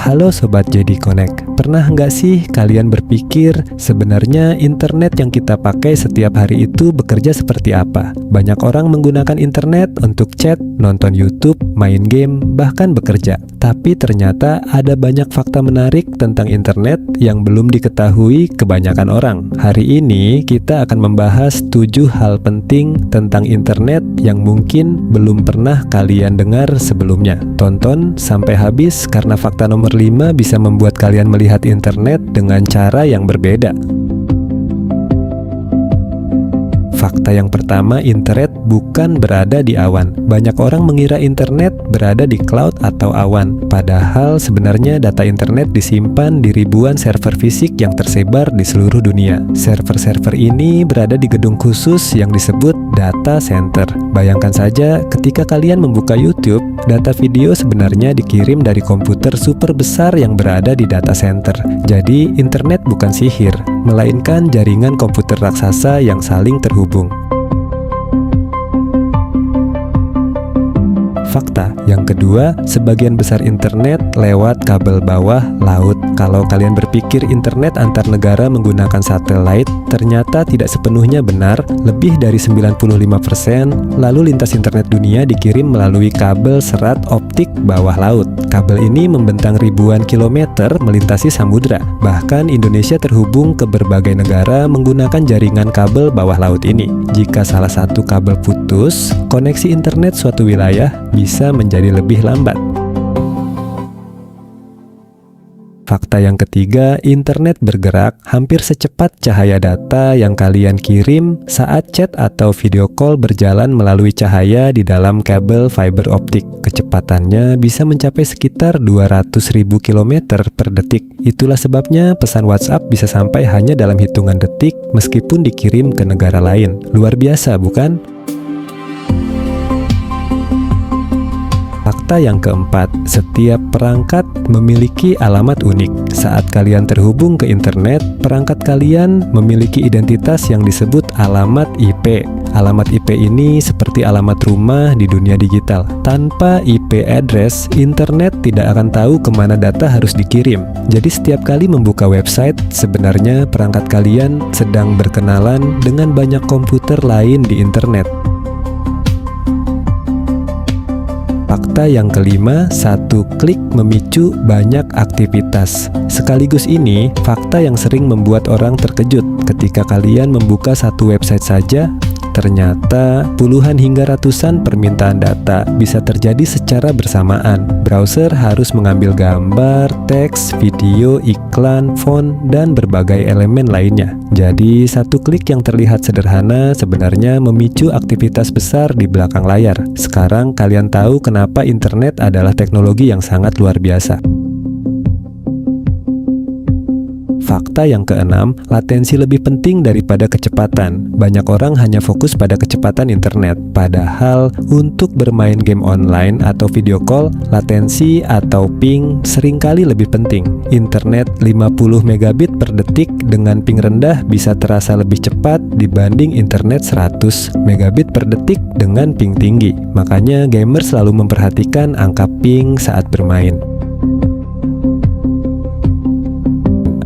Halo Sobat JD Connect, pernah nggak sih kalian berpikir sebenarnya internet yang kita pakai setiap hari itu bekerja seperti apa? Banyak orang menggunakan internet untuk chat, nonton YouTube, main game, bahkan bekerja. Tapi ternyata ada banyak fakta menarik tentang internet yang belum diketahui kebanyakan orang. Hari ini kita akan membahas 7 hal penting tentang internet yang mungkin belum pernah kalian dengar sebelumnya. Tonton sampai habis karena fakta nomor 5 bisa membuat kalian melihat internet dengan cara yang berbeda. Fakta yang pertama, internet bukan berada di awan. Banyak orang mengira internet berada di cloud atau awan. Padahal sebenarnya data internet disimpan di ribuan server fisik yang tersebar di seluruh dunia. Server-server ini berada di gedung khusus yang disebut data center. Bayangkan saja ketika kalian membuka YouTube, data video sebenarnya dikirim dari komputer super besar yang berada di data center. Jadi internet bukan sihir, melainkan jaringan komputer raksasa yang saling terhubung. Fakta yang kedua, sebagian besar internet lewat kabel bawah laut. Kalau kalian berpikir internet antar negara menggunakan satelit, ternyata tidak sepenuhnya benar. Lebih dari 95% lalu lintas internet dunia dikirim melalui kabel serat optik bawah laut. Kabel ini membentang ribuan kilometer melintasi samudra. Bahkan Indonesia terhubung ke berbagai negara menggunakan jaringan kabel bawah laut ini. Jika salah satu kabel putus, koneksi internet suatu wilayah bisa menjadi lebih lambat. Fakta yang ketiga, internet bergerak hampir secepat cahaya data yang kalian kirim saat chat atau video call berjalan melalui cahaya di dalam kabel fiber optik. Kecepatannya bisa mencapai sekitar 200.000 km per detik. Itulah sebabnya pesan WhatsApp bisa sampai hanya dalam hitungan detik meskipun dikirim ke negara lain. Luar biasa, bukan? Fakta yang keempat, setiap perangkat memiliki alamat unik. Saat kalian terhubung ke internet, perangkat kalian memiliki identitas yang disebut alamat IP. Alamat IP ini seperti alamat rumah di dunia digital. Tanpa IP address, internet tidak akan tahu kemana data harus dikirim. Jadi setiap kali membuka website, sebenarnya perangkat kalian sedang berkenalan dengan banyak komputer lain di internet. Fakta yang kelima, satu klik memicu banyak aktivitas. Sekaligus ini, fakta yang sering membuat orang terkejut ketika kalian membuka satu website saja. Ternyata puluhan hingga ratusan permintaan data bisa terjadi secara bersamaan. Browser harus mengambil gambar, teks, video, iklan, font, dan berbagai elemen lainnya. Jadi satu klik yang terlihat sederhana sebenarnya memicu aktivitas besar di belakang layar. Sekarang kalian tahu kenapa internet adalah teknologi yang sangat luar biasa. Fakta yang keenam, latensi lebih penting daripada kecepatan. Banyak orang hanya fokus pada kecepatan internet. Padahal untuk bermain game online atau video call, latensi atau ping seringkali lebih penting. Internet 50 megabit per detik dengan ping rendah bisa terasa lebih cepat dibanding internet 100 megabit per detik dengan ping tinggi. Makanya gamer selalu memperhatikan angka ping saat bermain.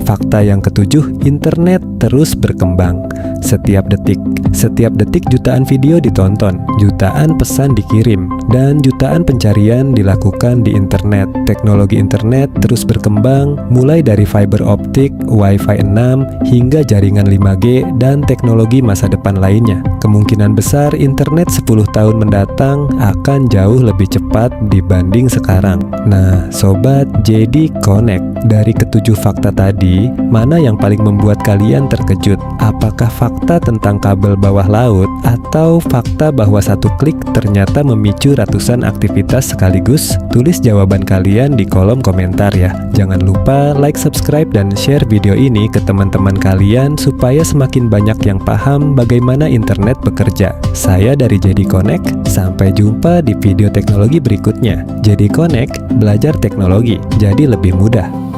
Fakta yang ketujuh, internet terus berkembang. Setiap detik jutaan video ditonton, jutaan pesan dikirim, dan jutaan pencarian dilakukan di internet. Teknologi internet terus berkembang, mulai dari fiber optik, Wi-Fi 6, hingga jaringan 5G, dan teknologi masa depan lainnya. Kemungkinan besar internet 10 tahun mendatang akan jauh lebih cepat dibanding sekarang. Nah, Sobat JD Connect, dari ketujuh fakta tadi, mana yang paling membuat kalian terkejut? Apakah fakta tentang kabel bawah laut atau fakta bahwa satu klik ternyata memicu ratusan aktivitas sekaligus? Tulis jawaban kalian di kolom komentar ya. Jangan lupa like, subscribe, dan share video ini ke teman-teman kalian supaya semakin banyak yang paham bagaimana internet bekerja. Saya dari JD Connect, sampai jumpa di video teknologi berikutnya. JD Connect, belajar teknologi jadi lebih mudah.